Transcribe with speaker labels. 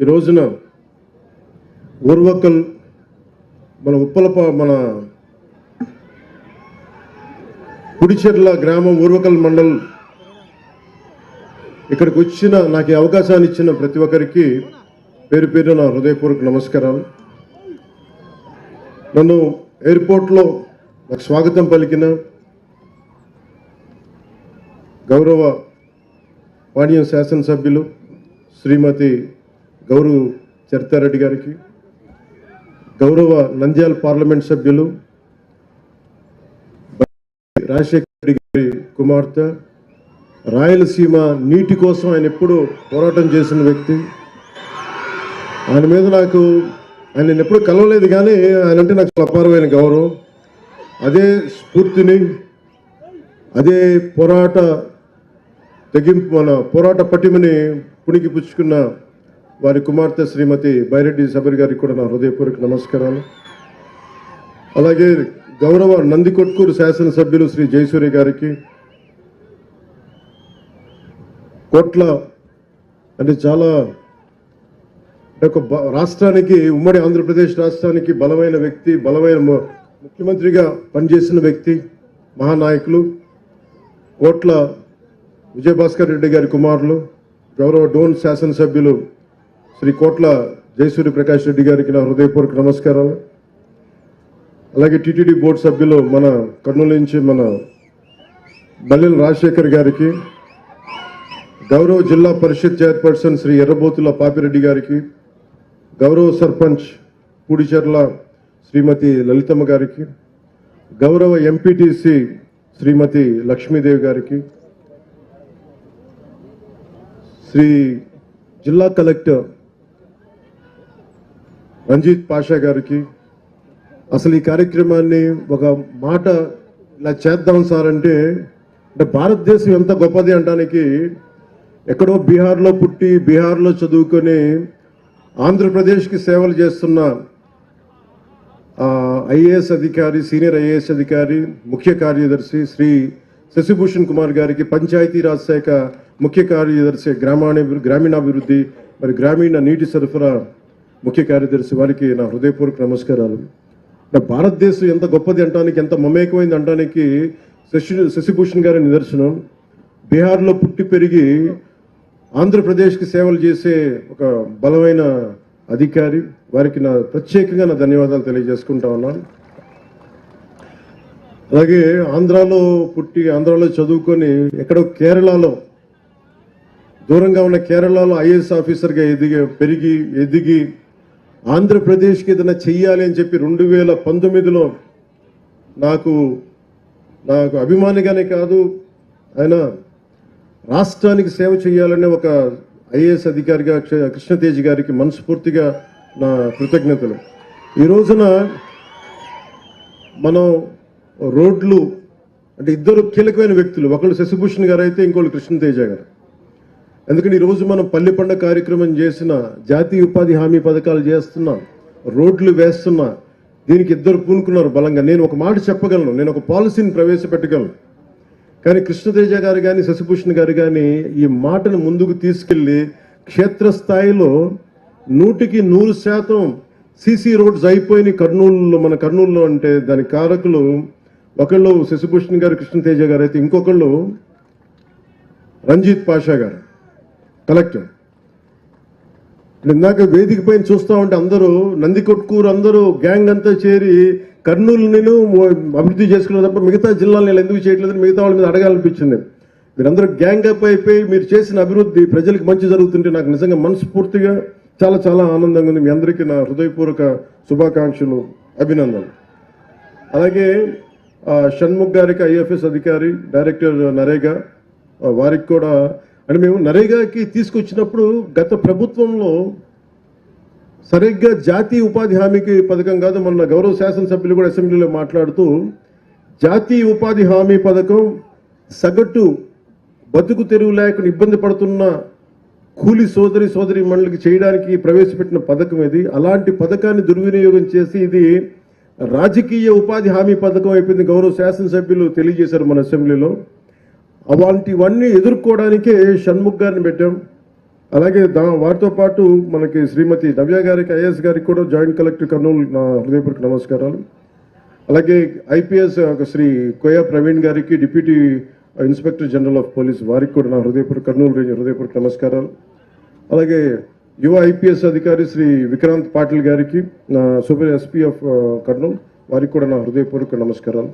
Speaker 1: ఈ రోజున ఊర్వకల్ మన కుడిచెర్ల గ్రామం ఊర్వకల్ మండల్ ఇక్కడికి వచ్చిన నాకు ఈ అవకాశాన్ని ఇచ్చిన ప్రతి ఒక్కరికి పేరు పేరు నా హృదయపూర్వక నమస్కారాలు. నన్ను ఎయిర్పోర్ట్లో నాకు స్వాగతం పలికిన గౌరవ పాణ్యం శాసనసభ్యులు శ్రీమతి గౌరవ్ చరితారెడ్డి గారికి, గౌరవ నంద్యాల పార్లమెంట్ సభ్యులు రాజశేఖర రెడ్డి గారి కుమార్తె, రాయలసీమ నీటి కోసం ఆయన ఎప్పుడు పోరాటం చేసిన వ్యక్తి. ఆయన మీద ఆయన ఎప్పుడు కలవలేదు, కానీ ఆయన అంటే నాకు అపారమైన గౌరవం. అదే స్ఫూర్తిని, అదే పోరాట పటిమని పుణికి పుచ్చుకున్న వారి కుమార్తె శ్రీమతి బైరెడ్డి సబరి గారికి కూడా నా హృదయపూర్వక నమస్కారాలు. అలాగే గౌరవ నందికొట్కూరు శాసనసభ్యులు శ్రీ జయసూర్య గారికి, కోట్ల అంటే చాలా ఒక రాష్ట్రానికి, ఉమ్మడి ఆంధ్రప్రదేశ్ రాష్ట్రానికి బలమైన వ్యక్తి, బలమైన ముఖ్యమంత్రిగా పనిచేసిన వ్యక్తి, మహానాయకులు కోట్ల విజయభాస్కర్ రెడ్డి గారి కుమారులు, గౌరవ డోన్ శాసనసభ్యులు శ్రీ కోట్ల జయసూర్య ప్రకాష్ రెడ్డి గారికి నా హృదయపూర్వక నమస్కారాలు. అలాగే టీటీడీ బోర్డు సభ్యులు మన కర్నూలు నుంచి మన బల్లెల రాజశేఖర్ గారికి, గౌరవ జిల్లా పరిషత్ చైర్పర్సన్ శ్రీ ఎర్రబోతుల పాపిరెడ్డి గారికి, గౌరవ సర్పంచ్ పూడిచెర్ల శ్రీమతి లలితమ్మ గారికి, గౌరవ ఎంపీటీసీ శ్రీమతి లక్ష్మీదేవి గారికి, శ్రీ జిల్లా కలెక్టర్ రంజిత్ పాషా గారికి, అసలు ఈ కార్యక్రమాన్ని ఒక మాట ఇలా చేద్దాం సార్ అంటే భారతదేశం ఎంత గొప్పది అనడానికి, ఎక్కడో బీహార్లో పుట్టి బీహార్లో చదువుకొని ఆంధ్రప్రదేశ్కి సేవలు చేస్తున్న ఐఏఎస్ అధికారి, సీనియర్ ఐఏఎస్ అధికారి, ముఖ్య కార్యదర్శి శ్రీ శశిభూషణ్ కుమార్ గారికి, పంచాయతీరాజ్ శాఖ ముఖ్య కార్యదర్శి, గ్రామీణాభివృద్ధి మరి గ్రామీణ నీటి సరఫరా ముఖ్య కార్యదర్శి వారికి నా హృదయపూర్వక నమస్కారాలు. భారతదేశం ఎంత గొప్పది అంటానికి, ఎంత మమేకమైంది అంటానికి శశిభూషణ్ గారి నిదర్శనం. బీహార్లో పుట్టి పెరిగి ఆంధ్రప్రదేశ్కి సేవలు చేసే ఒక బలమైన అధికారి, వారికి నా ప్రత్యేకంగా నా ధన్యవాదాలు తెలియజేసుకుంటా ఉన్నాను. అలాగే ఆంధ్రాలో పుట్టి ఆంధ్రాలో చదువుకొని ఎక్కడో కేరళలో, దూరంగా ఉన్న కేరళలో ఐఏఎస్ ఆఫీసర్గా ఎదిగి ఆంధ్రప్రదేశ్కి ఏదైనా చెయ్యాలి అని చెప్పి 2019లో నాకు అభిమానిగానే కాదు, ఆయన రాష్ట్రానికి సేవ చేయాలనే ఒక ఐఏఎస్ అధికారిగా కృష్ణతేజ్ గారికి మనస్ఫూర్తిగా నా కృతజ్ఞతలు. ఈ రోజున మనం రోడ్లు అంటే ఇద్దరు కీలకమైన వ్యక్తులు, ఒకళ్ళు శశిభూషణ్ గారు అయితే ఇంకోళ్ళు కృష్ణతేజ గారు. ఎందుకంటే ఈరోజు మనం పల్లె పండుగ కార్యక్రమం చేసిన, జాతీయ ఉపాధి హామీ పథకాలు చేస్తున్నాం, రోడ్లు వేస్తున్నా, దీనికి ఇద్దరు పూనుకున్నారు బలంగా. నేను ఒక మాట చెప్పగలను, నేను ఒక పాలసీని ప్రవేశపెట్టగలను, కానీ కృష్ణతేజ గారు కానీ శశిభూషణ్ గారు కానీ ఈ మాటను ముందుకు తీసుకెళ్లి క్షేత్రస్థాయిలో 100% సీసీ రోడ్స్ అయిపోయినాయి మన కర్నూలులో. అంటే దాని కారకులు ఒకళ్ళు శశిభూషణ్ గారు, కృష్ణతేజ గారు అయితే ఇంకొకళ్ళు రంజిత్ పాషా గారు కలెక్టర్. ఇందాక వేదిక పైన చూస్తూ ఉంటే అందరూ నందికొట్కూరు అందరూ గ్యాంగ్ అంతా చేరి కర్నూలు నేను అభివృద్ధి చేసుకున్న తప్ప మిగతా జిల్లాలు నేను ఎందుకు చేయట్లేదని మిగతా వాళ్ళ మీద అడగాలనిపించింది. మీరందరూ గ్యాంగ్ అప్ అయిపోయి మీరు చేసిన అభివృద్ధి ప్రజలకు మంచి జరుగుతుంటే నాకు నిజంగా మనస్ఫూర్తిగా చాలా చాలా ఆనందంగా ఉంది. మీ అందరికీ నా హృదయపూర్వక శుభాకాంక్షలు, అభినందనలు. అలాగే షణ్ముఖ్ గారికి, ఐఎఫ్ఎస్ అధికారి, డైరెక్టర్ నరేగా, వారికి కూడా అంటే మేము నరేగాకి తీసుకొచ్చినప్పుడు గత ప్రభుత్వంలో సరిగ్గా జాతీయ ఉపాధి హామీకి పథకం కాదు, మొన్న గౌరవ శాసనసభ్యులు కూడా అసెంబ్లీలో మాట్లాడుతూ జాతీయ ఉపాధి హామీ పథకం సగటు బతుకు తెరువు లేకుండా ఇబ్బంది పడుతున్న కూలి సోదరి మండలికి చేయడానికి ప్రవేశపెట్టిన పథకం ఇది. అలాంటి పథకాన్ని దుర్వినియోగం చేసి ఇది రాజకీయ ఉపాధి హామీ పథకం అయిపోయింది. గౌరవ శాసనసభ్యులు తెలియజేశారు మన అసెంబ్లీలో. అలాంటివన్నీ ఎదుర్కోవడానికే షణ్ముఖ్ గారిని పెట్టాం. అలాగే వారితో పాటు మనకి శ్రీమతి నవ్య గారికి ఐఏఎస్ గారికి కూడా జాయింట్ కలెక్టర్ కర్నూలు నా హృదయపూర్వక నమస్కారాలు. అలాగే ఐపీఎస్ శ్రీ కోయా ప్రవీణ్ గారికి deputy inspector general of police వారికి కూడా నా కర్నూలు రేంజ్ హృదయపూర్వక నమస్కారాలు. అలాగే యువ ఐపీఎస్ అధికారి శ్రీ విక్రాంత్ పాటిల్ గారికి నా సూపర్ ఎస్పీ ఆఫ్ కర్నూలు వారికి కూడా నా హృదయపూర్వక నమస్కారాలు.